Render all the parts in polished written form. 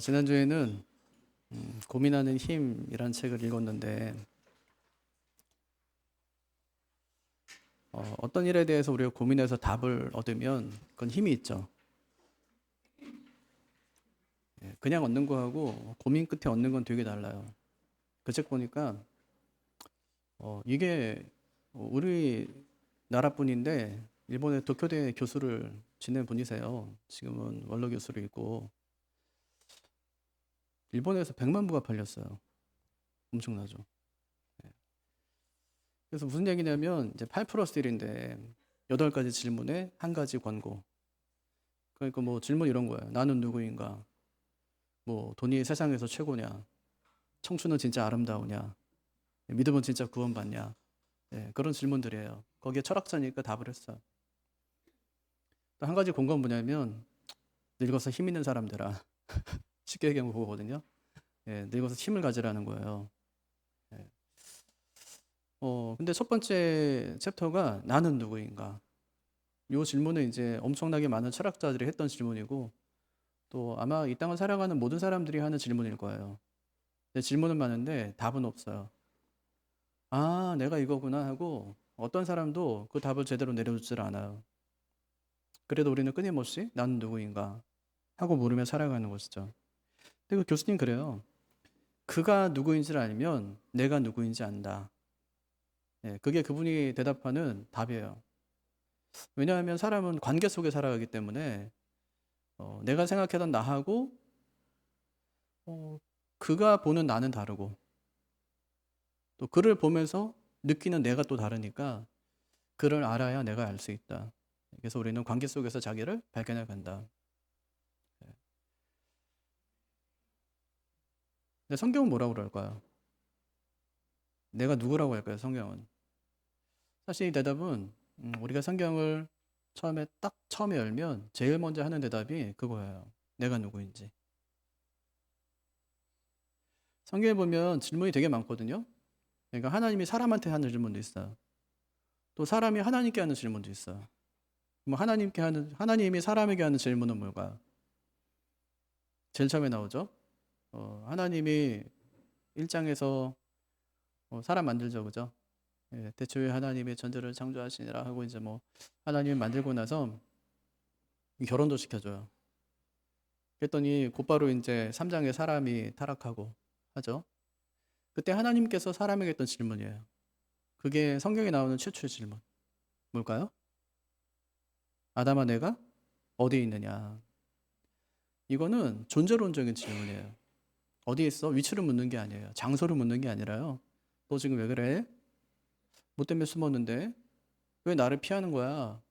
지난주에는 고민하는 힘이란 책을 읽었는데 어떤 일에 대해서 우리가 고민해서 답을 얻으면 그건 힘이 있죠. 예, 그냥 얻는 거하고 고민 끝에 얻는 건 되게 달라요. 그 책 보니까 이게 우리 나라뿐인데 일본의 도쿄대 교수를 지낸 분이세요. 지금은 원로 교수로 있고 일본에서 100만 부가 팔렸어요. 엄청나죠. 그래서 무슨 얘기냐면 이제 8 플러스 1인데 8가지 질문에 한 가지 권고. 그러니까 뭐 질문 이런 거예요. 나는 누구인가? 뭐 돈이 세상에서 최고냐? 청춘은 진짜 아름다우냐? 믿음은 진짜 구원받냐? 예, 그런 질문들이에요. 거기에 철학자니까 답을 했어요. 또 한 가지 공감은 뭐냐면 늙어서 힘 있는 사람들아. 쉽게 얘기하면 그거거든요. 예, 늙어서 힘을 가지라는 거예요. 예. 근데 첫 번째 챕터가 나는 누구인가? 이 질문은 이제 엄청나게 많은 철학자들이 했던 질문이고 또 아마 이 땅을 살아가는 모든 사람들이 하는 질문일 거예요. 근데 질문은 많은데 답은 없어요. 아, 내가 이거구나 하고 어떤 사람도 그 답을 제대로 내려주질 않아요. 그래도 우리는 끊임없이 나는 누구인가 하고 물으며 살아가는 것이죠. 근데 그 교수님 그래요. 그가 누구인지를 알면 내가 누구인지 안다. 예, 그게 그분이 대답하는 답이에요. 왜냐하면 사람은 관계 속에 살아가기 때문에 내가 생각하던 나하고 어, 그가 보는 나는 다르고 또 그를 보면서 느끼는 내가 또 다르니까 그를 알아야 내가 알 수 있다. 그래서 우리는 관계 속에서 자기를 발견해 간다. 근데 성경은 뭐라고 그럴까요? 내가 누구라고 할까요, 성경은? 사실 이 대답은 우리가 성경을 처음에 열면 제일 먼저 하는 대답이 그거예요. 내가 누구인지. 성경에 보면 질문이 되게 많거든요. 그러니까 하나님이 사람한테 하는 질문도 있어요. 또 사람이 하나님께 하는 질문도 있어요. 뭐 하나님이 사람에게 하는 질문은 뭘까요? 제일 처음에 나오죠. 하나님이 1장에서 사람 만들죠, 그죠? 예, 대초에 하나님의 천지를 창조하시니라 하고 이제 뭐 하나님이 만들고 나서 결혼도 시켜줘요. 그랬더니 곧바로 이제 3장에 사람이 타락하고 하죠. 그때 하나님께서 사람에게 했던 질문이에요. 그게 성경에 나오는 최초의 질문. 뭘까요? 아담아 내가 어디에 있느냐? 이거는 존재론적인 질문이에요. 어디에 있어? 위치를 묻는 게 아니에요. 장소를 묻는 게 아니라요. 너 지금 왜 그래? 뭐 때문에 숨었는데? 왜 나를 피하는 거야?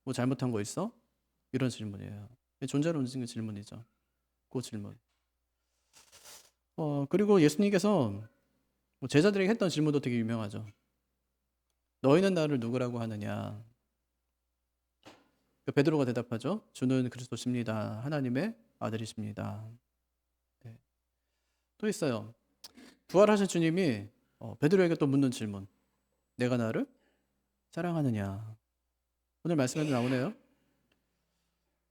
뭐 잘못한 거 있어? 이런 질문이에요. 존재론적인 질문이죠. 그 질문. 그리고 예수님께서 뭐 제자들에게 했던 질문도 되게 유명하죠. 너희는 나를 누구라고 하느냐? 베드로가 대답하죠. 주는 그리스도십니다. 하나님의 아들이십니다. 네. 또 있어요. 부활하신 주님이 베드로에게 또 묻는 질문. 내가 나를 사랑하느냐? 오늘 말씀에도 나오네요.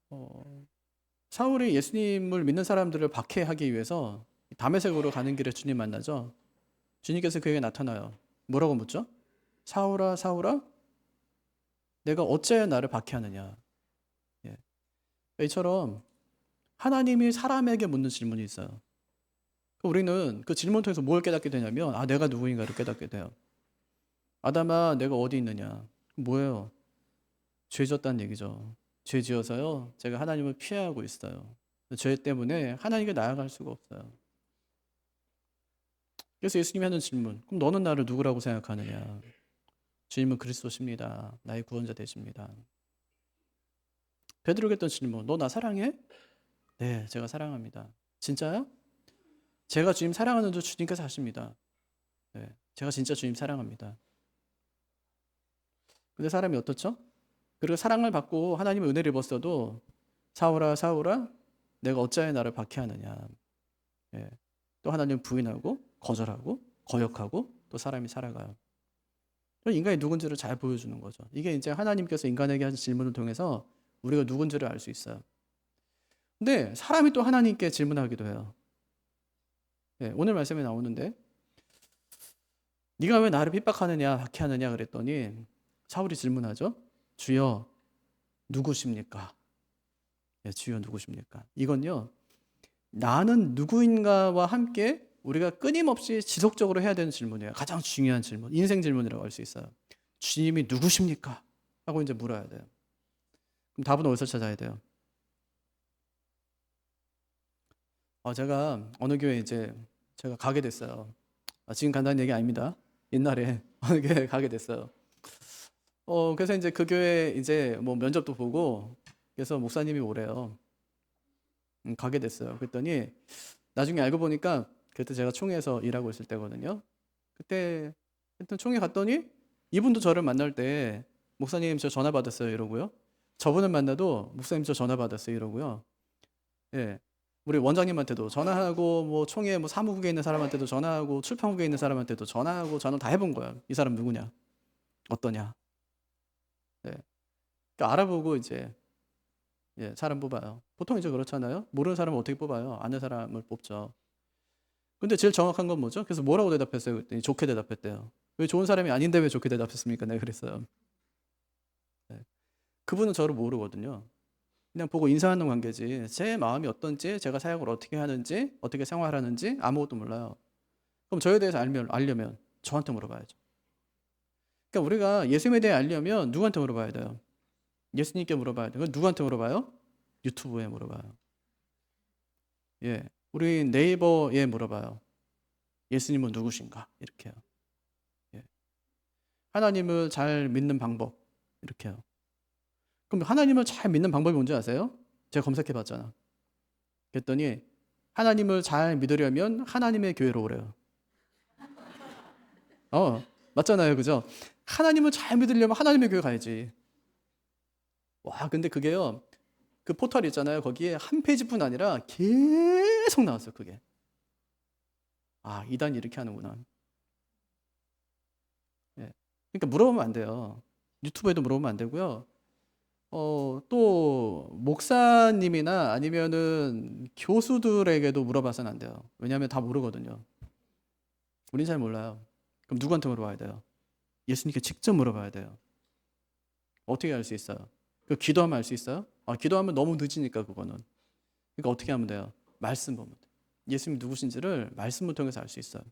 어, 사울이 예수님을 믿는 사람들을 박해하기 위해서 다메섹으로 가는 길에 주님 만나죠. 주님께서 그에게 나타나요. 뭐라고 묻죠? 사울아, 사울아, 내가 어째 나를 박해하느냐? 예. 이처럼 하나님이 사람에게 묻는 질문이 있어요. 우리는 그 질문 통해서 뭘 깨닫게 되냐면, 아, 내가 누구인가를 깨닫게 돼요. 아담아, 내가 어디 있느냐? 뭐예요? 죄 졌다는 얘기죠. 죄 지어서요, 제가 하나님을 피해하고 있어요. 죄 때문에 하나님께 나아갈 수가 없어요. 그래서 예수님이 하는 질문, 그럼 너는 나를 누구라고 생각하느냐? 주님은 그리스도십니다. 나의 구원자 되십니다. 베드로가 했던 질문, 너 나 사랑해? 네, 제가 사랑합니다. 진짜요? 제가 주님 사랑하는 줄 주님께서 아십니다. 네, 제가 진짜 주님 사랑합니다. 근데 사람이 어떻죠? 그리고 사랑을 받고 하나님의 은혜를 입었어도 사울아 사울아 내가 어찌하여 나를 박해하느냐. 예. 또 하나님 부인하고 거절하고 거역하고 또 사람이 살아가요. 인간이 누군지를 잘 보여주는 거죠. 이게 이제 하나님께서 인간에게 하신 질문을 통해서 우리가 누군지를 알 수 있어요. 근데 사람이 또 하나님께 질문하기도 해요. 예, 오늘 말씀에 나오는데 네가 왜 나를 핍박하느냐 박해하느냐 그랬더니 사울이 질문하죠. 주여 누구십니까? 예, 주여 누구십니까? 이건요. 나는 누구인가와 함께 우리가 끊임없이 지속적으로 해야 되는 질문이에요. 가장 중요한 질문, 인생 질문이라고 할 수 있어요. 주님이 누구십니까? 하고 이제 물어야 돼요. 그럼 답은 어디서 찾아야 돼요? 제가 어느 교회 이제 제가 가게 됐어요. 지금 간단한 얘기 아닙니다. 옛날에 어느 교회 가게 됐어요. 그래서 이제 그 교회 이제 뭐 면접도 보고 그래서 목사님이 오래요. 가게 됐어요. 그랬더니 나중에 알고 보니까 그때 제가 총회에서 일하고 있을 때거든요. 그때 하여튼 총회 갔더니 이분도 저를 만날 때 목사님 저 전화 받았어요 이러고요. 저분을 만나도 목사님 저 전화 받았어요 이러고요. 예. 우리 원장님한테도 전화하고 뭐 총회 뭐 사무국에 있는 사람한테도 전화하고 출판국에 있는 사람한테도 전화하고 전화 다 해본 거예요. 이 사람 누구냐? 어떠냐? 예. 그러니까 알아보고 이제 예, 사람 뽑아요. 보통 이제 그렇잖아요. 모르는 사람을 어떻게 뽑아요? 아는 사람을 뽑죠. 근데 제일 정확한 건 뭐죠? 그래서 뭐라고 대답했어요? 그랬더니 좋게 대답했대요. 왜 좋은 사람이 아닌데 왜 좋게 대답했습니까? 내가 그랬어요. 네. 그분은 저를 모르거든요. 그냥 보고 인사하는 관계지 제 마음이 어떤지 제가 사역을 어떻게 하는지 어떻게 생활하는지 아무것도 몰라요. 그럼 저에 대해서 알려면 저한테 물어봐야죠. 그러니까 우리가 예수님에 대해 알려면 누구한테 물어봐야 돼요? 예수님께 물어봐야 돼요. 누구한테 물어봐요? 유튜브에 물어봐요. 예, 우리 네이버에 물어봐요. 예수님은 누구신가? 이렇게요. 예. 하나님을 잘 믿는 방법 이렇게요. 그럼 하나님을 잘 믿는 방법이 뭔지 아세요? 제가 검색해 봤잖아. 그랬더니 하나님을 잘 믿으려면 하나님의 교회로 오래요. 맞잖아요. 그죠? 하나님을 잘 믿으려면 하나님의 교회 가야지. 와, 근데 그게요. 그 포털 있잖아요. 거기에 한 페이지뿐 아니라 계속 나왔어요. 그게. 이단이 이렇게 하는구나. 예. 그러니까 물어보면 안 돼요. 유튜브에도 물어보면 안 되고요. 또 목사님이나 아니면은 교수들에게도 물어봐서는 안 돼요. 왜냐하면 다 모르거든요. 우린 잘 몰라요. 그럼 누구한테 물어봐야 돼요? 예수님께 직접 물어봐야 돼요. 어떻게 알 수 있어요? 그 기도하면 알 수 있어요? 기도하면 너무 늦으니까 그거는. 그러니까 어떻게 하면 돼요? 말씀 보면 돼요. 예수님 누구신지를 말씀을 통해서 알 수 있어요.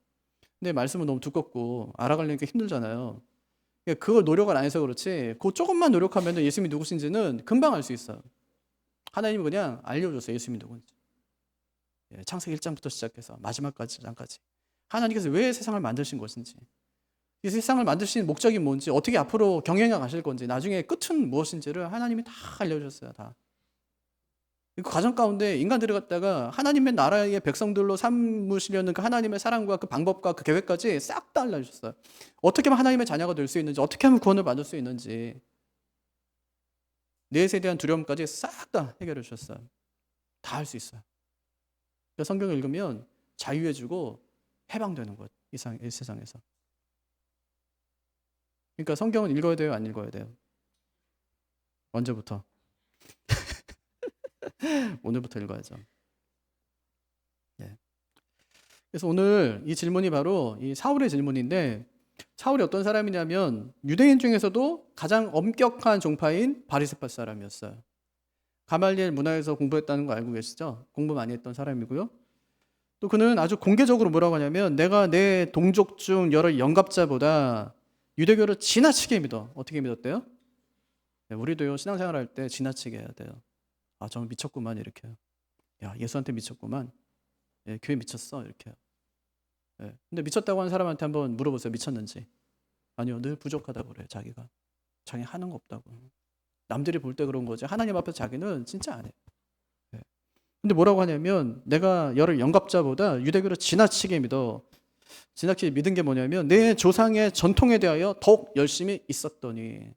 근데 말씀은 너무 두껍고 알아가려니까 힘들잖아요. 그러니까 그걸 노력을 안 해서 그렇지 그 조금만 노력하면 예수님이 누구신지는 금방 알 수 있어요. 하나님이 그냥 알려줬어요. 예수님이 누군지. 창세기 1장부터 시작해서 마지막까지 장까지 하나님께서 왜 세상을 만드신 것인지, 이 세상을 만드신 목적이 뭔지, 어떻게 앞으로 경영해 가실 건지, 나중에 끝은 무엇인지를 하나님이 다 알려주셨어요. 다. 그 과정 가운데 인간들이 갖다가 하나님의 나라의 백성들로 삼으시려는 그 하나님의 사랑과 그 방법과 그 계획까지 싹 다 알려주셨어요. 어떻게 하면 하나님의 자녀가 될 수 있는지, 어떻게 하면 구원을 받을 수 있는지, 넷에 대한 두려움까지 싹 다 해결해 주셨어요. 다 할 수 있어요. 그러니까 성경을 읽으면 자유해지고 해방되는 것, 이 세상에서. 그러니까 성경은 읽어야 돼요, 안 읽어야 돼요? 언제부터? 오늘부터 읽어야죠. 예. 그래서 오늘 이 질문이 바로 이 사울의 질문인데, 사울이 어떤 사람이냐면 유대인 중에서도 가장 엄격한 종파인 바리새파 사람이었어요. 가말리엘 문화에서 공부했다는 거 알고 계시죠? 공부 많이 했던 사람이고요. 또 그는 아주 공개적으로 뭐라고 하냐면 내가 내 동족 중 여러 영갑자보다 유대교를 지나치게 믿어. 어떻게 믿었대요? 네, 우리도요 신앙생활 할 때 지나치게 해야 돼요. 정말 미쳤구만 이렇게요. 야, 예수한테 미쳤구만. 교회 미쳤어 이렇게요. 근데 미쳤다고 하는 사람한테 한번 물어보세요. 미쳤는지. 아니요, 늘 부족하다고 그래요. 자기 하는 거 없다고. 남들이 볼 때 그런 거지. 하나님 앞에서 자기는 진짜 안 해요. 근데 뭐라고 하냐면 내가 여러 영갑자보다 유대교를 지나치게 믿어. 지나치게 믿은 게 뭐냐면 내 조상의 전통에 대하여 더욱 열심히 있었더니,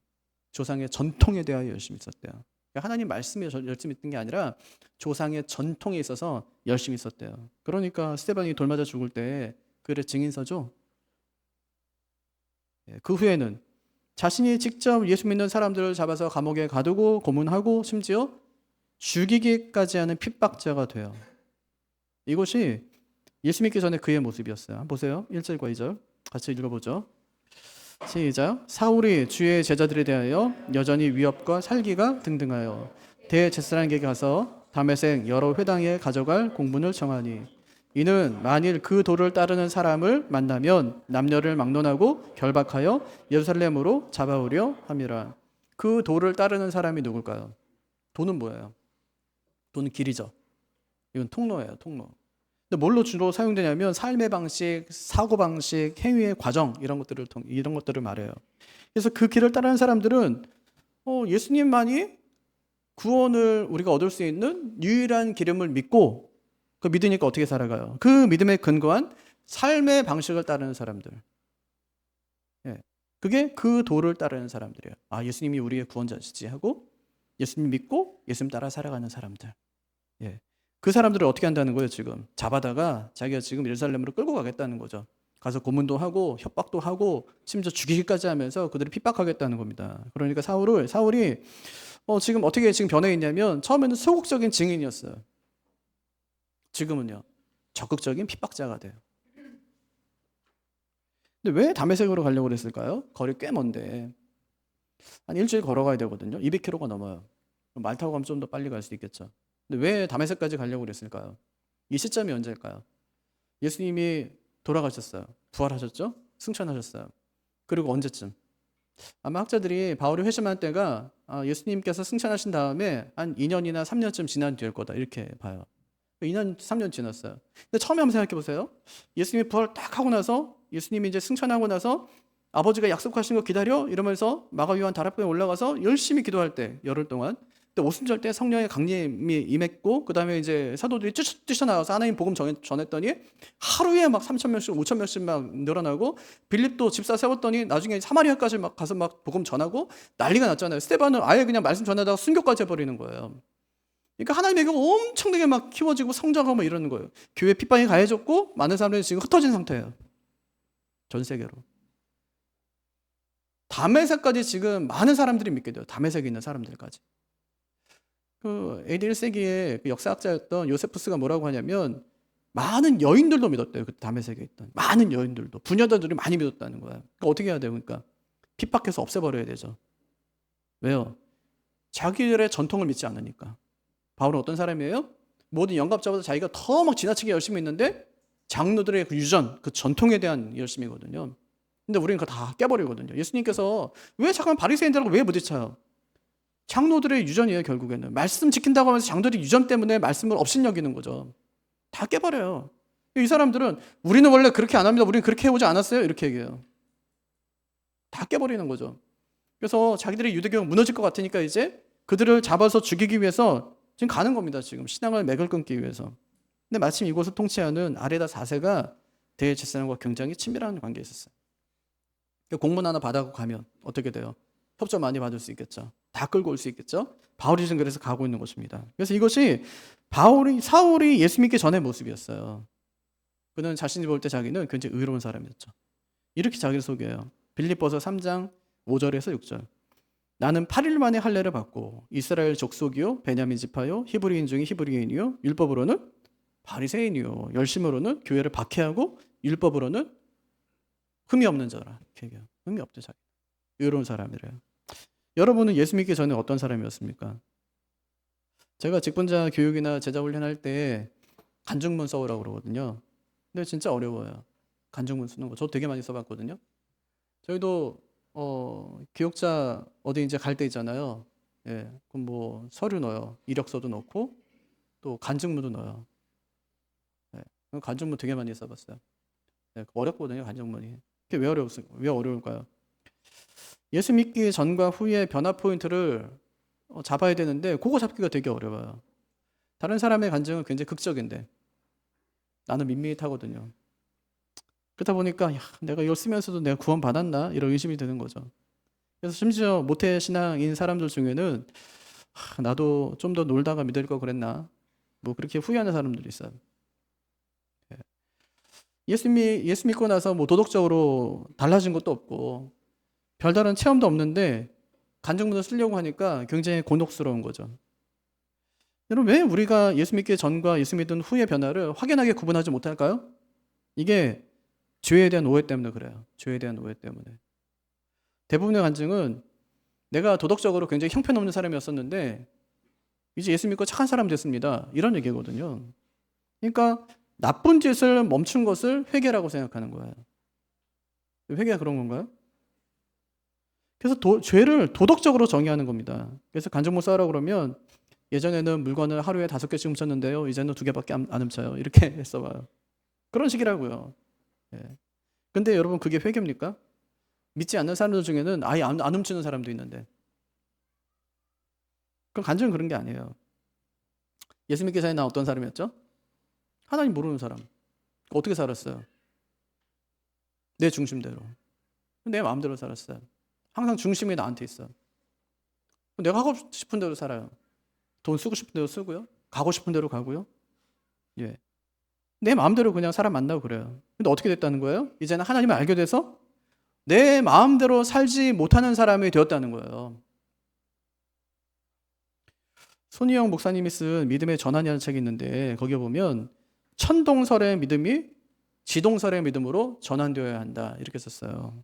조상의 전통에 대하여 열심히 있었대요. 그러니까 하나님 말씀에 열심히 있던 게 아니라 조상의 전통에 있어서 열심히 있었대요. 그러니까 스데반이 돌 맞아 죽을 때 그를 증인서죠. 그 후에는 자신이 직접 예수 믿는 사람들을 잡아서 감옥에 가두고 고문하고 심지어 죽이기까지 하는 핍박자가 돼요. 이것이 예수 믿기 전에 그의 모습이었어요. 한번 보세요. 1절과 2절 같이 읽어보죠. 시작. 사울이 주의 제자들에 대하여 여전히 위협과 살기가 등등하여 대제사장에게 가서 다메섹 여러 회당에 가져갈 공문을 청하니 이는 만일 그 도를 따르는 사람을 만나면 남녀를 막론하고 결박하여 예루살렘으로 잡아오려 함이라. 그 도를 따르는 사람이 누굴까요? 도는 뭐예요? 도는 길이죠. 이건 통로예요, 통로. 근데 뭘로 주로 사용되냐면 삶의 방식, 사고 방식, 행위의 과정 이런 것들을 말해요. 그래서 그 길을 따르는 사람들은 예수님만이 구원을 우리가 얻을 수 있는 유일한 기름을 믿고 그 믿으니까 어떻게 살아가요? 그 믿음에 근거한 삶의 방식을 따르는 사람들. 예. 그게 그 도를 따르는 사람들이에요. 아, 예수님이 우리의 구원자시지 하고 예수님 믿고 예수님 따라 살아가는 사람들. 예. 그 사람들을 어떻게 한다는 거예요, 지금? 잡아다가 자기가 지금 예루살렘으로 끌고 가겠다는 거죠. 가서 고문도 하고 협박도 하고 심지어 죽이기까지 하면서 그들을 핍박하겠다는 겁니다. 그러니까 사울이 지금 어떻게 지금 변해 있냐면 처음에는 소극적인 증인이었어요. 지금은요, 적극적인 핍박자가 돼요. 근데 왜 다메섹으로 가려고 그랬을까요? 거리 꽤 먼데 한 일주일 걸어가야 되거든요. 200km가 넘어요. 말 타고 가면 좀 더 빨리 갈 수 있겠죠. 근데 왜 다메섹까지 가려고 그랬을까요? 이 시점이 언제일까요? 예수님이 돌아가셨어요. 부활하셨죠? 승천하셨어요. 그리고 언제쯤? 아마 학자들이 바울이 회심한 때가 예수님께서 승천하신 다음에 한 2년이나 3년쯤 지난 뒤일 거다 이렇게 봐요. 2년, 3년 지났어요. 근데 처음에 한번 생각해 보세요. 예수님이 부활 딱 하고 나서 예수님이 이제 승천하고 나서 아버지가 약속하신 거 기다려 이러면서 마가 요한 다락방에 올라가서 열심히 기도할 때 열흘 동안 그때 오순절 때 성령의 강림이 임했고 그 다음에 이제 사도들이 뛰쳐나와서 하나님 복음 전했더니 하루에 막 3,000명씩 5,000명씩 막 늘어나고 빌립도 집사 세웠더니 나중에 사마리아까지 막 가서 막 복음 전하고 난리가 났잖아요. 스데반은 아예 그냥 말씀 전하다가 순교까지 해버리는 거예요. 그러니까 하나님의 교회가 엄청나게 막 키워지고 성장하고 막 이러는 거예요. 교회 핍박이 가해졌고 많은 사람들이 지금 흩어진 상태예요. 전 세계로. 다메섹까지 지금 많은 사람들이 믿게 돼요. 다메섹에 있는 사람들까지. 그 AD 1세기의 그 역사학자였던 요세푸스가 뭐라고 하냐면 많은 여인들도 믿었대요. 그 다메섹에 있던 많은 여인들도 부녀자들이 많이 믿었다는 거야. 그러니까 어떻게 해야 돼요? 그러니까 핍박해서 없애버려야 되죠. 왜요? 자기들의 전통을 믿지 않으니까. 바울은 어떤 사람이에요? 모든 영갑자보다 자기가 더 막 지나치게 열심히 있는데 장로들의 그 유전, 그 전통에 대한 열심이거든요. 근데 우리는 그거 다 깨버리거든요. 예수님께서 왜 잠깐 바리새인들하고 왜 부딪혀요? 장로들의 유전이에요. 결국에는 말씀 지킨다고 하면서 장로들이 유전 때문에 말씀을 업신여기는 거죠. 다 깨버려요. 이 사람들은 우리는 원래 그렇게 안 합니다. 우리는 그렇게 해오지 않았어요. 이렇게 얘기해요. 다 깨버리는 거죠. 그래서 자기들이 유대교가 무너질 것 같으니까 이제 그들을 잡아서 죽이기 위해서 지금 가는 겁니다. 지금 신앙을 맥을 끊기 위해서. 근데 마침 이곳을 통치하는 아레다 4세가 대제사장과 굉장히 친밀한 관계에 있었어요. 공문 하나 받아고 가면 어떻게 돼요? 협조 많이 받을 수 있겠죠. 다 끌고 올 수 있겠죠. 바울이 지금 그래서 가고 있는 것입니다. 그래서 이것이 사울이 예수 믿기 전의 모습이었어요. 그는 자신이 볼 때 자기는 굉장히 의로운 사람이었죠. 이렇게 자기를 소개해요. 빌립보서 3장 5절에서 6절. 나는 8일 만에 할례를 받고 이스라엘 족속이요 베냐민 지파요 히브리인 중에 히브리인이요 율법으로는 바리새인이요 열심으로는 교회를 박해하고 율법으로는 흠이 없는 자라. 이렇게 얘기해요. 흠이 없대 자기. 의로운 사람이래요. 여러분은 예수 믿기 전에 어떤 사람이었습니까? 제가 직분자 교육이나 제자 훈련할 때 간증문 써오라고 그러거든요. 근데 진짜 어려워요. 간증문 쓰는 거. 저 되게 많이 써봤거든요. 저희도 기억자 어디 이제 갈 때 있잖아요. 예, 그럼 뭐 서류 넣어요. 이력서도 넣고 또 간증문도 넣어요. 예, 간증문 되게 많이 써봤어요. 예, 어렵거든요, 간증문이. 그게 왜 어려울까요? 예수 믿기 전과 후의 변화 포인트를 잡아야 되는데 그거 잡기가 되게 어려워요. 다른 사람의 간증은 굉장히 극적인데 나는 밋밋하거든요. 그러다 보니까 내가 이걸 쓰면서도 내가 구원 받았나 이런 의심이 드는 거죠. 그래서 심지어 모태 신앙인 사람들 중에는 나도 좀 더 놀다가 믿을 거 그랬나 뭐 그렇게 후회하는 사람들이 있어요. 예수 믿고 나서 뭐 도덕적으로 달라진 것도 없고 별다른 체험도 없는데 간증문을 쓰려고 하니까 굉장히 곤혹스러운 거죠. 여러분, 왜 우리가 예수 믿기 전과 예수 믿은 후의 변화를 확연하게 구분하지 못할까요? 이게 죄에 대한 오해 때문에 그래요. 죄에 대한 오해 때문에. 대부분의 간증은 내가 도덕적으로 굉장히 형편없는 사람이었었는데 이제 예수 믿고 착한 사람 됐습니다. 이런 얘기거든요. 그러니까 나쁜 짓을 멈춘 것을 회개라고 생각하는 거예요. 회개가 그런 건가요? 그래서 죄를 도덕적으로 정의하는 겁니다. 그래서 간증목사 하라고 그러면 예전에는 물건을 하루에 5개씩 훔쳤는데요. 이제는 2개밖에 안 훔쳐요. 이렇게 했어봐요. 그런 식이라고요. 예. 근데 여러분, 그게 회개입니까? 믿지 않는 사람들 중에는 아예 안 훔치는 사람도 있는데. 그럼 간증은 그런 게 아니에요. 예수 믿기 전에 나 어떤 사람이었죠? 하나님 모르는 사람. 어떻게 살았어요? 내 중심대로. 내 마음대로 살았어요. 항상 중심이 나한테 있어. 내가 하고 싶은 대로 살아요. 돈 쓰고 싶은 대로 쓰고요. 가고 싶은 대로 가고요. 예. 내 마음대로 그냥 사람 만나고 그래요. 근데 어떻게 됐다는 거예요? 이제는 하나님을 알게 돼서 내 마음대로 살지 못하는 사람이 되었다는 거예요. 손희영 목사님이 쓴 믿음의 전환이라는 책이 있는데 거기에 보면 천동설의 믿음이 지동설의 믿음으로 전환되어야 한다 이렇게 썼어요.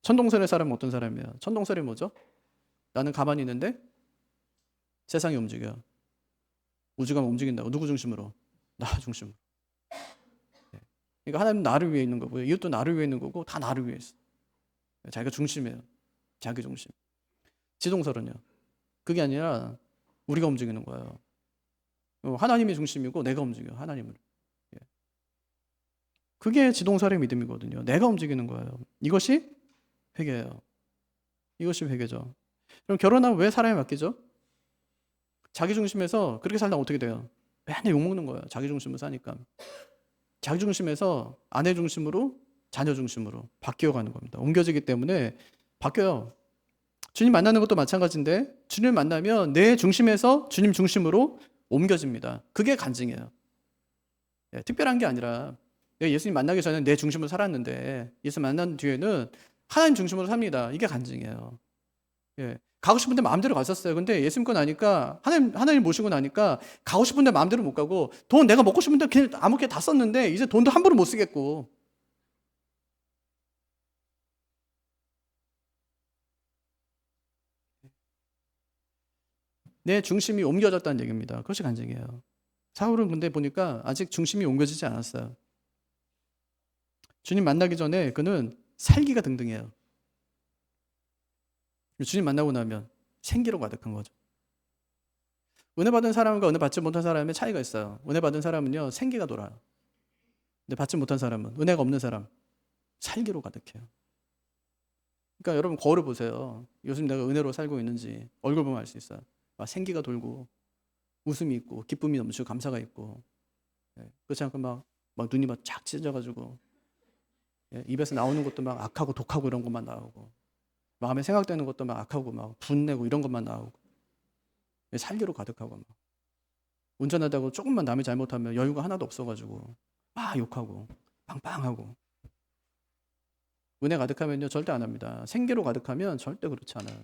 천동설의 사람은 어떤 사람이에요? 천동설이 뭐죠? 나는 가만히 있는데 세상이 움직여. 우주가 움직인다고. 누구 중심으로? 나 중심으로. 그러니까 하나님은 나를 위해 있는 거고요. 이웃도 나를 위해 있는 거고 다 나를 위해 있어. 자기가 중심이에요. 자기 중심. 지동설은요. 그게 아니라 우리가 움직이는 거예요. 하나님이 중심이고 내가 움직여. 하나님을. 그게 지동설의 믿음이거든요. 내가 움직이는 거예요. 이것이 회개예요. 이것이 회개죠. 그럼 결혼하면 왜 사람이 바뀌죠? 자기 중심에서 그렇게 살다 어떻게 돼요? 맨날 욕먹는 거예요. 자기 중심으로 사니까. 자기 중심에서 아내 중심으로 자녀 중심으로 바뀌어가는 겁니다. 옮겨지기 때문에 바뀌어요. 주님 만나는 것도 마찬가지인데 주님 만나면 내 중심에서 주님 중심으로 옮겨집니다. 그게 간증이에요. 예, 특별한 게 아니라 내가 예수님 만나기 전에 내 중심으로 살았는데 예수 만난 뒤에는 하나님 중심으로 삽니다. 이게 간증이에요. 예, 가고 싶은데 마음대로 갔었어요. 근데 예수 믿고 나니까 하나님 모시고 나니까 가고 싶은데 마음대로 못 가고 돈 내가 먹고 싶은데 그냥 아무렇게 다 썼는데 이제 돈도 함부로 못 쓰겠고 내 중심이 옮겨졌다는 얘기입니다. 그것이 간증이에요. 사울은 근데 보니까 아직 중심이 옮겨지지 않았어요. 주님 만나기 전에 그는 살기가 등등해요. 주님 만나고 나면 생기로 가득한 거죠. 은혜 받은 사람과 은혜 받지 못한 사람의 차이가 있어요. 은혜 받은 사람은요, 생기가 돌아요. 근데 받지 못한 사람은, 은혜가 없는 사람, 살기로 가득해요. 그러니까 여러분 거울을 보세요. 요즘 내가 은혜로 살고 있는지 얼굴 보면 알 수 있어요. 막 생기가 돌고 웃음이 있고 기쁨이 넘치고 감사가 있고, 그렇지 않고 막 눈이 막 쫙 찢어져가지고, 입에서 나오는 것도 막 악하고 독하고 이런 것만 나오고, 마음에 생각되는 것도 막 악하고 막 분내고 이런 것만 나오고, 살기로 가득하고 막 운전하다가 조금만 남이 잘못하면 여유가 하나도 없어가지고 막 욕하고 빵빵하고. 은혜 가득하면요 절대 안 합니다. 생기로 가득하면 절대 그렇지 않아요.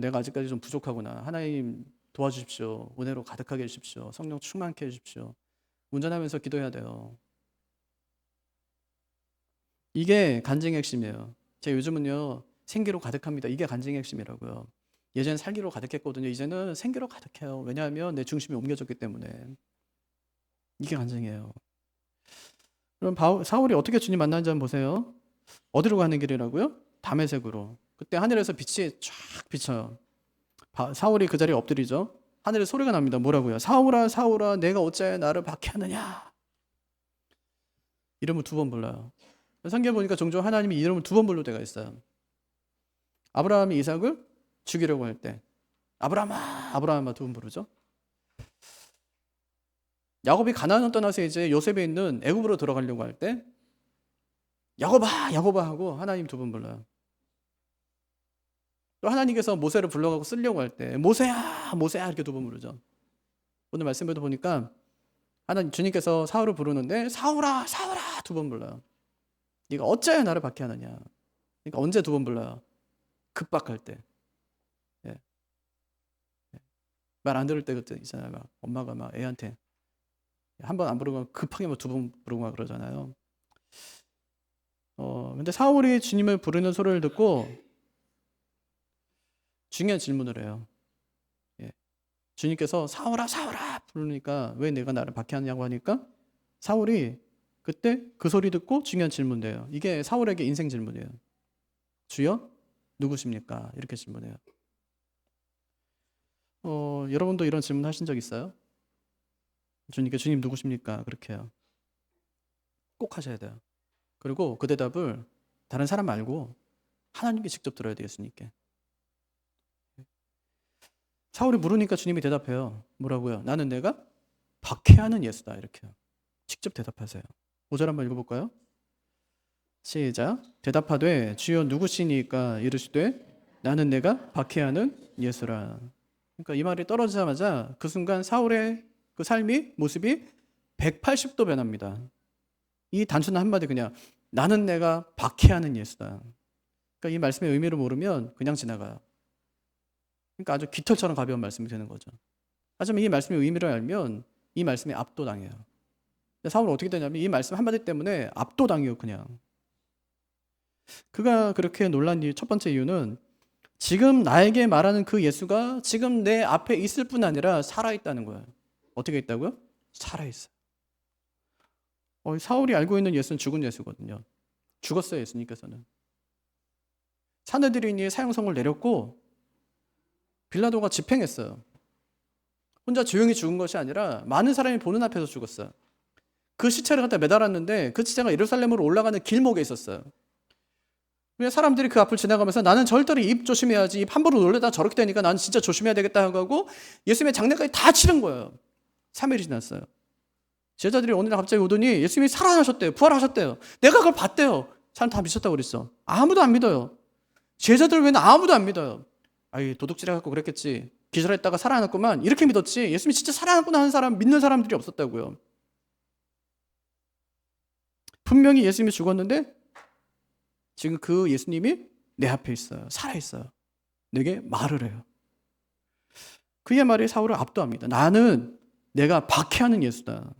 내가 아직까지 좀 부족하구나. 하나님 도와주십시오. 은혜로 가득하게 해주십시오. 성령 충만케 해주십시오. 운전하면서 기도해야 돼요. 이게 간증의 핵심이에요. 제가 요즘은요 생기로 가득합니다. 이게 간증의 핵심이라고요. 예전엔 살기로 가득했거든요. 이제는 생기로 가득해요. 왜냐하면 내 중심이 옮겨졌기 때문에. 이게 간증이에요. 그럼 사울이 어떻게 주님 만나는지 한번 보세요. 어디로 가는 길이라고요? 다메섹으로. 그때 하늘에서 빛이 쫙 비쳐요. 사울이 그 자리에 엎드리죠. 하늘에 소리가 납니다. 뭐라고요? 사울아 사울아 내가 어찌하여 나를 박해하느냐. 이름을 2번 불러요. 성경 보니까 종종 하나님이 이름을 2번 부를 때가 있어요. 아브라함이 이삭을 죽이려고 할 때 아브라함아 아브라함아 2번 부르죠. 야곱이 가나안을 떠나서 이제 요셉에 있는 애굽으로 들어가려고 할 때 야곱아 야곱아 하고 하나님 2번 불러요. 또 하나님께서 모세를 불러가고 쓰려고 할 때 모세야 모세야 이렇게 2번 부르죠. 오늘 말씀에도 보니까 하나님 주님께서 사울을 부르는데 사울아 사울아 2번 불러요. 네가 어찌하여 나를 박해하느냐. 그러니까 언제 2번 불러요? 급박할 때. 예. 말 안 들을 때 그때 있잖아요. 막 엄마가 막 애한테 한 번 안 부르고 급하게 뭐 두 번 부르고 막 그러잖아요. 근데 사울이 주님을 부르는 소리를 듣고 중요한 질문을 해요. 예. 주님께서 사울아 사울아 부르니까 왜 내가 나를 박해하냐고 하니까 사울이 그때 그 소리 듣고 중요한 질문을 해요. 이게 사울에게 인생 질문이에요. 주여 누구십니까? 이렇게 질문해요. 여러분도 이런 질문 하신 적 있어요? 주님께 주님 누구십니까? 그렇게 해요. 꼭 하셔야 돼요. 그리고 그 대답을 다른 사람 말고 하나님께 직접 들어야 돼요. 예수님께. 사울이 물으니까 주님이 대답해요. 뭐라고요? 나는 내가 박해하는 예수다. 이렇게요. 직접 대답하세요. 5절 한번 읽어볼까요? 시작. 대답하되 주여 누구시니까 이르시되 나는 내가 박해하는 예수라. 그러니까 이 말이 떨어지자마자 그 순간 사울의 그 삶이 모습이 180도 변합니다. 이 단순한 한마디 그냥 나는 내가 박해하는 예수다. 그러니까 이 말씀의 의미를 모르면 그냥 지나가요. 그러니까 아주 깃털처럼 가벼운 말씀이 되는 거죠. 하지만 이 말씀의 의미를 알면 이 말씀에 압도당해요. 근데 사울은 어떻게 되냐면 이 말씀 한마디 때문에 압도당해요. 그냥. 그가 그렇게 놀란 이유, 첫 번째 이유는 지금 나에게 말하는 그 예수가 지금 내 앞에 있을 뿐 아니라 살아있다는 거예요. 어떻게 있다고요? 살아있어요. 사울이 알고 있는 예수는 죽은 예수거든요. 죽었어요, 예수님께서는. 사내들인이 사형선고를 내렸고 빌라도가 집행했어요. 혼자 조용히 죽은 것이 아니라 많은 사람이 보는 앞에서 죽었어요. 그 시체를 갖다 매달았는데 그 시체가 예루살렘으로 올라가는 길목에 있었어요. 그냥 사람들이 그 앞을 지나가면서 나는 절대로 입 조심해야지, 입 함부로 놀래다 저렇게 되니까 나는 진짜 조심해야 되겠다 하고 예수님의 장례까지 다 치른 거예요. 3일이 지났어요. 제자들이 어느 날 갑자기 오더니 예수님이 살아나셨대요. 부활하셨대요. 내가 그걸 봤대요. 사람 다 미쳤다고 그랬어. 아무도 안 믿어요. 제자들 외에는 아무도 안 믿어요. 아이 도둑질해갖고 그랬겠지. 기절했다가 살아났구만. 이렇게 믿었지. 예수님이 진짜 살아났구나 하는 사람, 믿는 사람들이 없었다고요. 분명히 예수님이 죽었는데 지금 그 예수님이 내 앞에 있어요. 살아있어요. 내게 말을 해요. 그의 말이 사울을 압도합니다. 나는 내가 박해하는 예수다.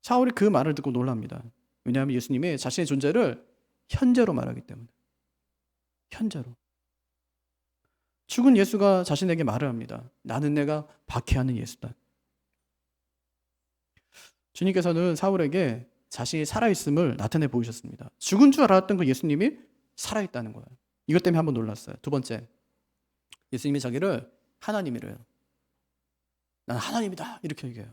사울이 그 말을 듣고 놀랍니다. 왜냐하면 예수님이 자신의 존재를 현재로 말하기 때문에. 현재로. 죽은 예수가 자신에게 말을 합니다. 나는 내가 박해하는 예수다. 주님께서는 사울에게 자신이 살아있음을 나타내 보이셨습니다. 죽은 줄 알았던 그 예수님이 살아있다는 거예요. 이것 때문에 한번 놀랐어요. 두 번째, 예수님이 자기를 하나님이래요. 난 하나님이다 이렇게 얘기해요.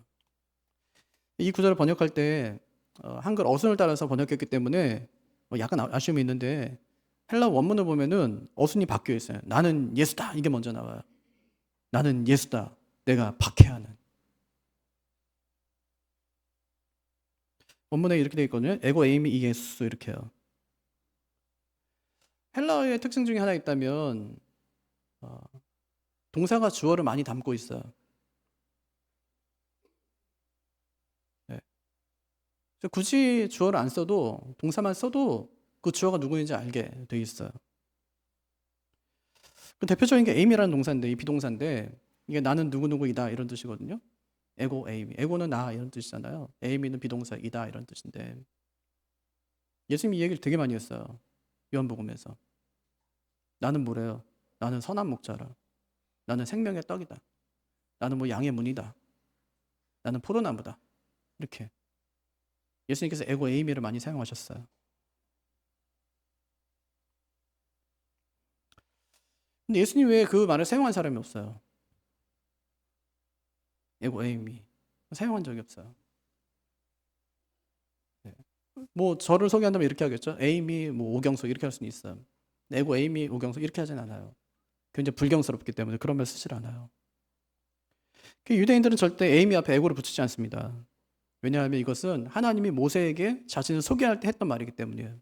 이 구절을 번역할 때 한글 어순을 따라서 번역했기 때문에 약간 아쉬움이 있는데 헬라 원문을 보면은 어순이 바뀌어 있어요. 나는 예수다 이게 먼저 나와요. 나는 예수다. 내가 박해하는. 원문에 이렇게 되어 있거든요. 에고 에이미 이 예수 이렇게 해요. 헬라어의 특징 중에 하나 있다면 동사가 주어를 많이 담고 있어요. 네. 굳이 주어를 안 써도 동사만 써도 그 주어가 누구인지 알게 돼 있어요. 그 대표적인 게 에임이라는 동사인데 이 비동사인데 이게 나는 누구누구이다 이런 뜻이거든요. 에고 에이미. 에고는 나 이런 뜻이잖아요. 에이미는 비동사이다 이런 뜻인데 예수님이 이 얘기를 되게 많이 했어요. 요한복음에서. 나는 뭐래요? 나는 선한 목자라. 나는 생명의 떡이다. 나는 뭐 양의 문이다. 나는 포도나무다. 이렇게 예수님께서 에고 에이미를 많이 사용하셨어요. 근데 예수님 외에 그 말을 사용한 사람이 없어요. 에고 에이미 사용한 적이 없어요. 네. 뭐 저를 소개한다면 이렇게 하겠죠. 에이미 뭐 오경석 이렇게 할 수는 있어요. 에고 에이미 오경석 이렇게 하진 않아요. 굉장히 불경스럽기 때문에 그런 말 쓰질 않아요. 유대인들은 절대 에이미 앞에 에고를 붙이지 않습니다. 왜냐하면 이것은 하나님이 모세에게 자신을 소개할 때 했던 말이기 때문이에요.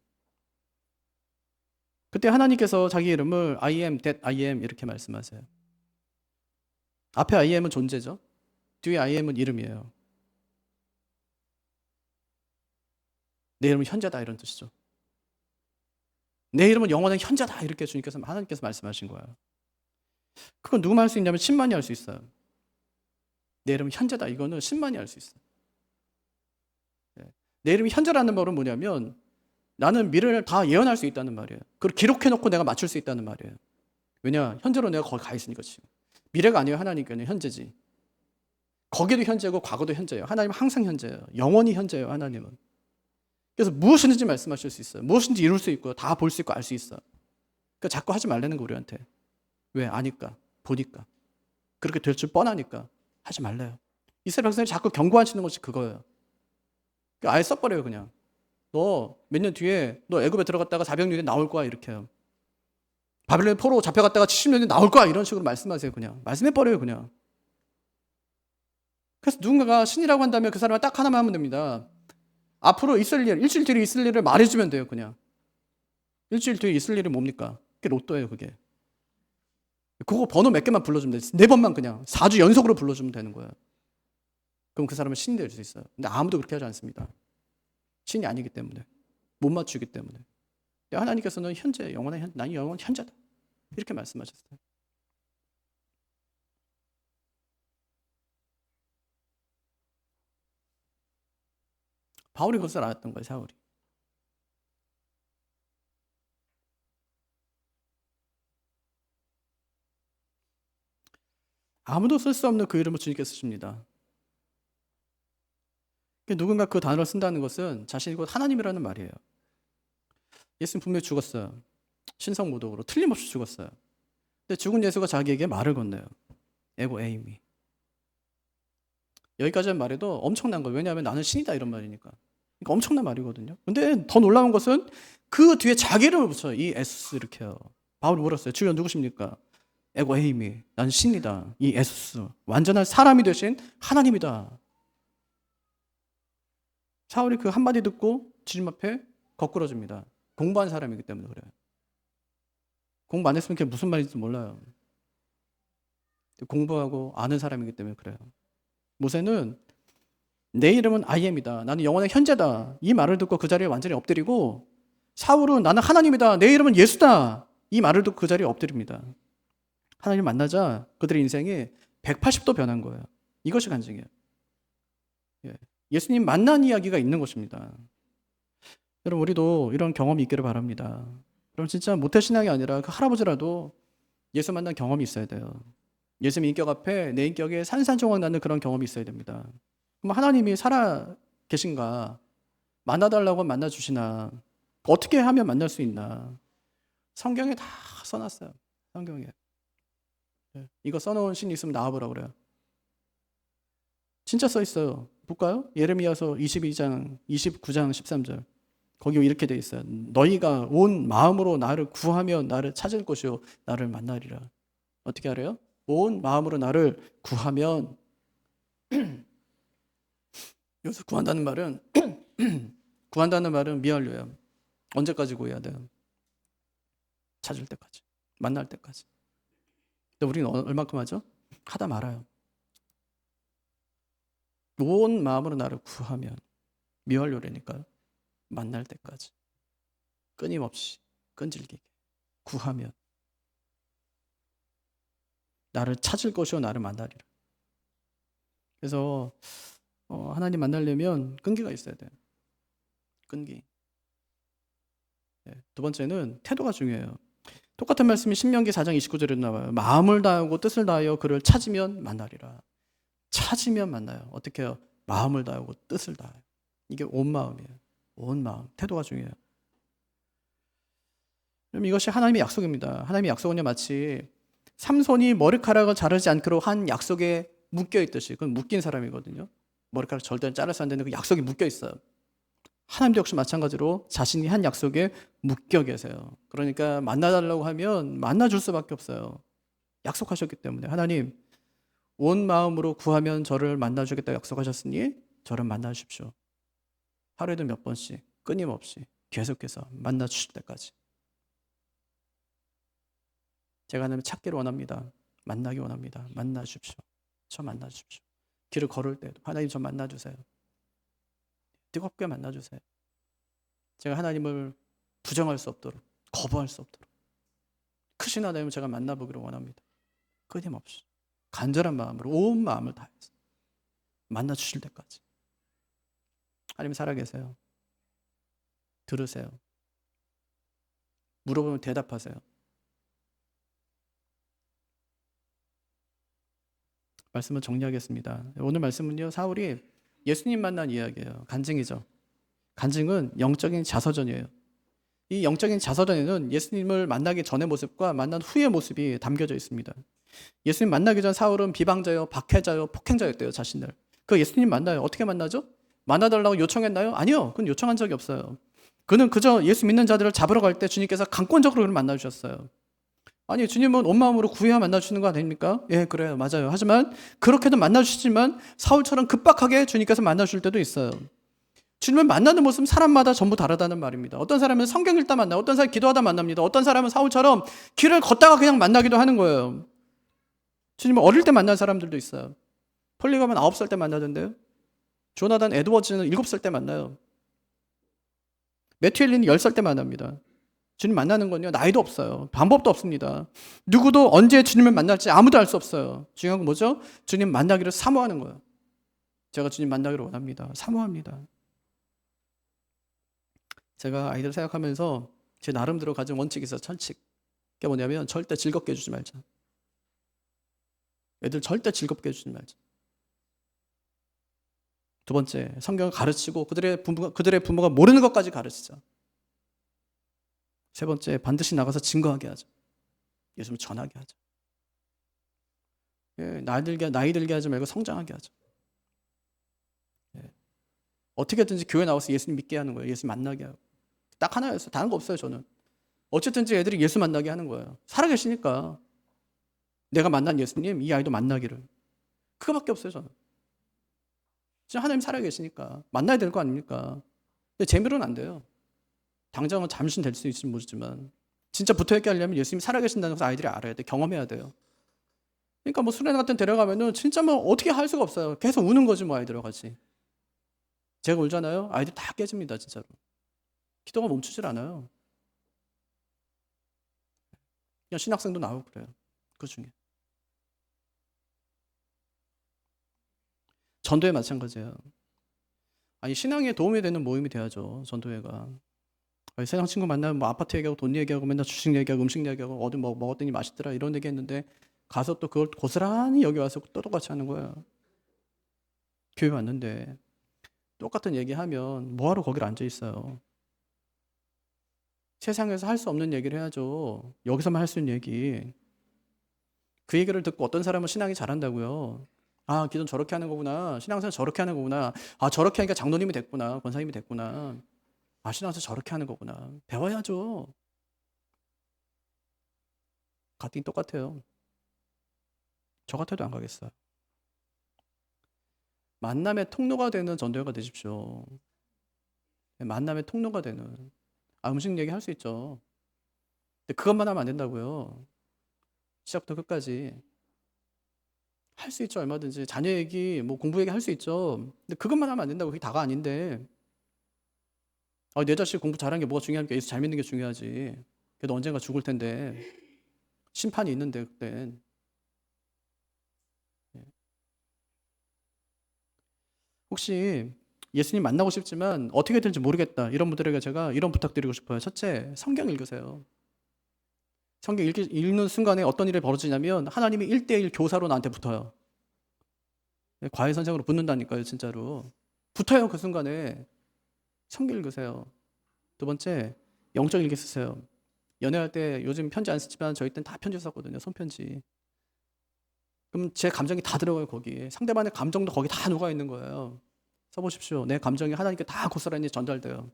그때 하나님께서 자기 이름을 I am that I am 이렇게 말씀하세요. 앞에 I am은 존재죠. 뒤에 I am은 이름이에요. 내 이름은 현재다 이런 뜻이죠. 내 이름은 영원한 현재다 이렇게 주님께서 하나님께서 말씀하신 거예요. 그건 누구만 할 수 있냐면 신만이 할 수 있어요. 내 이름은 현재다. 이거는 신만이 할 수 있어요. 내 이름이 현재라는 말은 뭐냐면 나는 미래를 다 예언할 수 있다는 말이에요. 그걸 기록해놓고 내가 맞출 수 있다는 말이에요. 왜냐? 현재로 내가 거기 가 있으니까 지금. 미래가 아니에요. 하나님께는 현재지. 거기도 현재고 과거도 현재예요. 하나님은 항상 현재예요. 영원히 현재예요. 하나님은. 그래서 무엇이든지 말씀하실 수 있어요. 무엇이든지 이룰 수 있고요. 다 볼 수 있고 알 수 있어요. 그러니까 자꾸 하지 말라는 거 우리한테. 왜? 아니까. 보니까. 그렇게 될 줄 뻔하니까. 하지 말래요. 이스라엘 백성들이 자꾸 경고하시는 것이 그거예요. 그러니까 아예 써버려요. 그냥. 너 몇 년 뒤에 너 애굽에 들어갔다가 400년에 나올 거야. 이렇게 해요. 바빌론 포로 잡혀갔다가 70년에 나올 거야. 이런 식으로 말씀하세요. 그냥. 말씀해버려요. 그냥. 그래서 누군가가 신이라고 한다면 그 사람은 딱 하나만 하면 됩니다. 앞으로 있을 일, 일주일 뒤에 있을 일을 말해주면 돼요. 그냥. 일주일 뒤에 있을 일이 뭡니까? 그게 로또예요. 그게. 그거 번호 몇 개만 불러주면 돼. 4번만 그냥 4주 연속으로 불러주면 되는 거예요. 그럼 그 사람은 신이 될 수 있어요. 근데 아무도 그렇게 하지 않습니다. 신이 아니기 때문에. 못 맞추기 때문에. 하나님께서는 현재, 영원한 난 영원 현재다. 이렇게 말씀하셨어요. 바울이 그것을 알았던 거예요. 사울이. 아무도 쓸 수 없는 그 이름을 주님께 쓰십니다. 누군가 그 단어를 쓴다는 것은 자신이 곧 하나님이라는 말이에요. 예수님 분명히 죽었어요. 신성모독으로 틀림없이 죽었어요. 근데 죽은 예수가 자기에게 말을 건네요. 에고 에이미. 여기까지만 말해도 엄청난 거예요. 왜냐하면 나는 신이다 이런 말이니까. 그러니까 엄청난 말이거든요. 근데 더 놀라운 것은 그 뒤에 자기 이름을 붙여요. 이 에수스 이렇게 해요. 바울이 물었어요. 주여 누구십니까? 에고 에이미. 나는 신이다. 이 에수스. 완전한 사람이 되신 하나님이다. 사울이 그 한마디 듣고 주님 앞에 거꾸러집니다. 공부한 사람이기 때문에 그래요. 공부 안 했으면 그게 무슨 말인지 몰라요. 공부하고 아는 사람이기 때문에 그래요. 모세는 내 이름은 I am이다. 나는 영원의 현재다. 이 말을 듣고 그 자리에 완전히 엎드리고 사울은 나는 하나님이다. 내 이름은 예수다. 이 말을 듣고 그 자리에 엎드립니다. 하나님 만나자 그들의 인생이 180도 변한 거예요. 이것이 간증이에요. 예수님 만난 이야기가 있는 것입니다. 여러분 우리도 이런 경험이 있기를 바랍니다. 그럼 진짜 모태신앙이 아니라 그 할아버지라도 예수 만난 경험이 있어야 돼요. 예수님 인격 앞에 내 인격에 산산조각 나는 그런 경험이 있어야 됩니다. 그럼 하나님이 살아 계신가? 만나달라고 만나주시나? 어떻게 하면 만날 수 있나? 성경에 다 써놨어요. 성경에. 이거 써놓은 신이 있으면 나와보라고 그래요. 진짜 써있어요. 볼까요? 예레미야서 22장, 29장 13절. 거기 이렇게 돼 있어요. 너희가 온 마음으로 나를 구하면 나를 찾을 것이요 나를 만나리라. 어떻게 하래요? 온 마음으로 나를 구하면 여기서 구한다는 말은 구한다는 말은 미완료예요. 언제까지 구해야 돼요? 찾을 때까지. 만날 때까지. 근데 우리는 얼마큼 하죠? 하다 말아요. 온 마음으로 나를 구하면 미완료라니까요. 만날 때까지. 끊임없이 끈질기게 구하면 나를 찾을 것이요 나를 만나리라. 그래서 하나님 만나려면 끈기가 있어야 돼요. 끈기. 두 번째는 태도가 중요해요. 똑같은 말씀이 신명기 4장 29절에 나와요. 마음을 다하고 뜻을 다하여 그를 찾으면 만나리라. 찾으면 만나요. 어떻게 해요? 마음을 다하고 뜻을 다해요. 이게 온 마음이에요. 온 마음. 태도가 중요해요. 그럼 이것이 하나님의 약속입니다. 하나님의 약속은요 마치 삼손이 머리카락을 자르지 않기로 한 약속에 묶여 있듯이, 그건 묶인 사람이거든요. 머리카락 절대 자르지 않는 그 약속이 묶여 있어요. 하나님도 역시 마찬가지로 자신이 한 약속에 묶여 계세요. 그러니까 만나달라고 하면 만나줄 수밖에 없어요. 약속하셨기 때문에. 하나님 온 마음으로 구하면 저를 만나주겠다고 약속하셨으니 저를 만나주십시오. 하루에도 몇 번씩 끊임없이 계속해서 만나주실 때까지. 제가 하나님 찾기를 원합니다. 만나기 원합니다. 만나주십시오. 저 만나주십시오. 길을 걸을 때도 하나님 저 만나주세요. 뜨겁게 만나주세요. 제가 하나님을 부정할 수 없도록, 거부할 수 없도록 크신 하나님을 제가 만나보기를 원합니다. 끊임없이 간절한 마음으로 온 마음을 다해서 만나 주실 때까지. 하나님 살아계세요. 들으세요. 물어보면 대답하세요. 말씀을 정리하겠습니다. 오늘 말씀은요, 사울이 예수님 만난 이야기예요. 간증이죠. 간증은 영적인 자서전이에요. 이 영적인 자서전에는 예수님을 만나기 전의 모습과 만난 후의 모습이 담겨져 있습니다. 예수님 만나기 전 사울은 비방자요, 박해자요, 폭행자였대요, 자신을. 그 예수님 만나요. 어떻게 만나죠? 만나달라고 요청했나요? 아니요. 그건 요청한 적이 없어요. 그는 그저 예수 믿는 자들을 잡으러 갈 때 주님께서 강권적으로 그를 만나주셨어요. 아니, 주님은 온 마음으로 구해야 만나주시는 거 아닙니까? 예, 그래요. 맞아요. 하지만 그렇게도 만나주시지만 사울처럼 급박하게 주님께서 만나주실 때도 있어요. 주님을 만나는 모습은 사람마다 전부 다르다는 말입니다. 어떤 사람은 성경 읽다 만나요. 어떤 사람은 기도하다 만납니다. 어떤 사람은 사울처럼 길을 걷다가 그냥 만나기도 하는 거예요. 주님을 어릴 때 만난 사람들도 있어요. 폴리감은 9살 때 만나던데요. 조나단 에드워즈는 7살 때 만나요. 매튜 헬린은 10살 때 만납니다. 주님 만나는 건요, 나이도 없어요. 방법도 없습니다. 누구도 언제 주님을 만날지 아무도 알 수 없어요. 중요한 건 뭐죠? 주님 만나기를 사모하는 거예요. 제가 주님 만나기를 원합니다. 사모합니다. 제가 아이들 생각하면서 제 나름대로 가진 원칙이 있어요. 철칙. 그게 뭐냐면 절대 즐겁게 해주지 말자. 애들 절대 즐겁게 해주지 말자. 두 번째, 성경을 가르치고 그들의 부모가 모르는 것까지 가르치자. 세 번째, 반드시 나가서 증거하게 하자. 예수님을 전하게 하자. 예, 나이 들게 하지 말고 성장하게 하자. 예. 어떻게든지 교회 나와서 예수님 믿게 하는 거예요. 예수 만나게 하고. 딱 하나였어요. 다른 거 없어요, 저는. 어쨌든지 애들이 예수 만나게 하는 거예요. 살아계시니까. 내가 만난 예수님, 이 아이도 만나기를. 그거밖에 없어요, 저는. 진짜 하나님 살아계시니까. 만나야 될 거 아닙니까? 근데 재미로는 안 돼요. 당장은 잠시 될 수 있을지 모르지만 진짜 붙어있게 하려면 예수님이 살아계신다는 것을 아이들이 알아야 돼. 경험해야 돼요. 그러니까 뭐 수련회 같은 데 데려가면은 진짜 뭐 어떻게 할 수가 없어요. 계속 우는 거지 뭐 아이들하고 같이. 제가 울잖아요. 아이들 다 깨집니다 진짜로. 기도가 멈추질 않아요. 그냥 신학생도 나오고 그래요. 그 중에. 전도회 마찬가지예요. 아니 신앙에 도움이 되는 모임이 돼야죠. 전도회가. 세상 친구 만나면 뭐 아파트 얘기하고 돈 얘기하고 맨날 주식 얘기하고 음식 얘기하고 어디 뭐 먹었더니 맛있더라 이런 얘기 했는데 가서 또 그걸 고스란히 여기 와서 또 똑같이 하는 거야. 교회 왔는데 똑같은 얘기하면 뭐하러 거기를 앉아 있어요. 세상에서 할 수 없는 얘기를 해야죠. 여기서만 할 수 있는 얘기. 그 얘기를 듣고 어떤 사람은 신앙이 잘한다고요. 아, 기도는 저렇게 하는 거구나. 신앙생활 저렇게 하는 거구나. 아, 저렇게 하니까 장로님이 됐구나. 권사님이 됐구나. 아, 신앙생활 저렇게 하는 거구나. 배워야죠. 가뜩 똑같아요. 저 같아도 안 가겠어요. 만남의 통로가 되는 전도회가 되십시오. 만남의 통로가 되는. 아, 음식 얘기 할 수 있죠. 근데 그것만 하면 안 된다고요. 시작부터 끝까지. 할 수 있죠, 얼마든지. 자녀 얘기, 뭐 공부 얘기 할 수 있죠. 근데 그것만 하면 안 된다고. 그게 다가 아닌데. 아, 내 자식 공부 잘하는 게 뭐가 중요합니까? 예수 잘 믿는 게 중요하지. 그래도 언젠가 죽을 텐데. 심판이 있는데, 그땐. 혹시 예수님 만나고 싶지만 어떻게 될지 모르겠다. 이런 분들에게 제가 이런 부탁드리고 싶어요. 첫째, 성경 읽으세요. 성경 읽는 순간에 어떤 일이 벌어지냐면 하나님이 1대1 교사로 나한테 붙어요. 과외 선생으로 붙는다니까요, 진짜로. 붙어요, 그 순간에. 성경 읽으세요. 두 번째, 영적 일기 쓰세요. 연애할 때 요즘 편지 안 쓰지만 저희 때는 다 편지 썼거든요, 손편지. 그럼 제 감정이 다 들어가요, 거기에. 상대방의 감정도 거기 다 녹아 있는 거예요. 써보십시오. 내 감정이 하나님께 다 고스란히 전달돼요.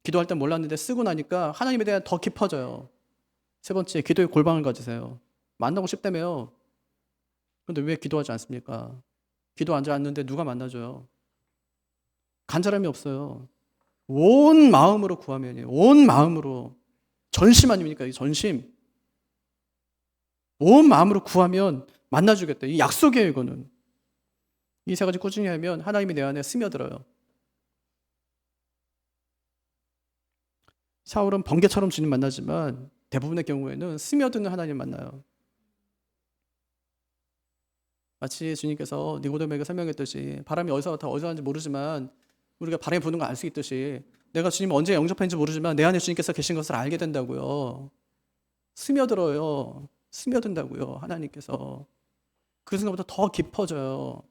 기도할 땐 몰랐는데 쓰고 나니까 하나님에 대한 더 깊어져요. 세 번째, 기도의 골방을 가지세요. 만나고 싶다며요. 그런데 왜 기도하지 않습니까? 기도 앉아 앉는데 누가 만나줘요? 간절함이 없어요. 온 마음으로 구하면요. 온 마음으로. 전심 아닙니까? 이 전심. 온 마음으로 구하면 만나주겠다. 이 약속이에요, 이거는. 이 세 가지 꾸준히 하면 하나님이 내 안에 스며들어요. 사울은 번개처럼 주님 만나지만 대부분의 경우에는 스며드는 하나님 만나요. 마치 주님께서 니고데모에게 설명했듯이 바람이 어디서 왔는지 모르지만 우리가 바람이 부는 걸 알 수 있듯이 내가 주님 언제 영접했는지 모르지만 내 안에 주님께서 계신 것을 알게 된다고요. 스며들어요. 스며든다고요. 하나님께서. 그 순간부터 더 깊어져요.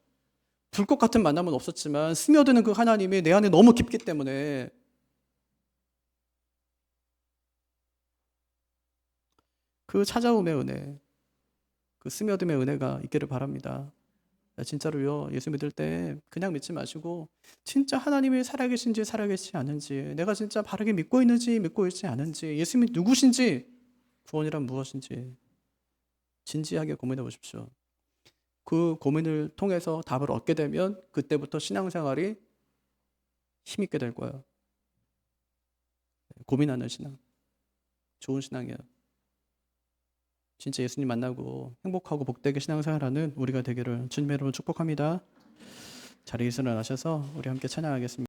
불꽃 같은 만남은 없었지만 스며드는 그 하나님이 내 안에 너무 깊기 때문에 그 찾아옴의 은혜, 그 스며듦의 은혜가 있기를 바랍니다. 진짜로요. 예수 믿을 때 그냥 믿지 마시고 진짜 하나님이 살아계신지 살아계시지 않은지, 내가 진짜 바르게 믿고 있는지 믿고 있지 않은지, 예수님이 누구신지, 구원이란 무엇인지 진지하게 고민해 보십시오. 그 고민을 통해서 답을 얻게 되면 그때부터 신앙생활이 힘있게 될 거예요. 고민하는 신앙, 좋은 신앙이에요. 진짜 예수님 만나고 행복하고 복되게 신앙생활하는 우리가 되기를 주님의 이름으로 축복합니다. 자리에서 일어나셔서 우리 함께 찬양하겠습니다.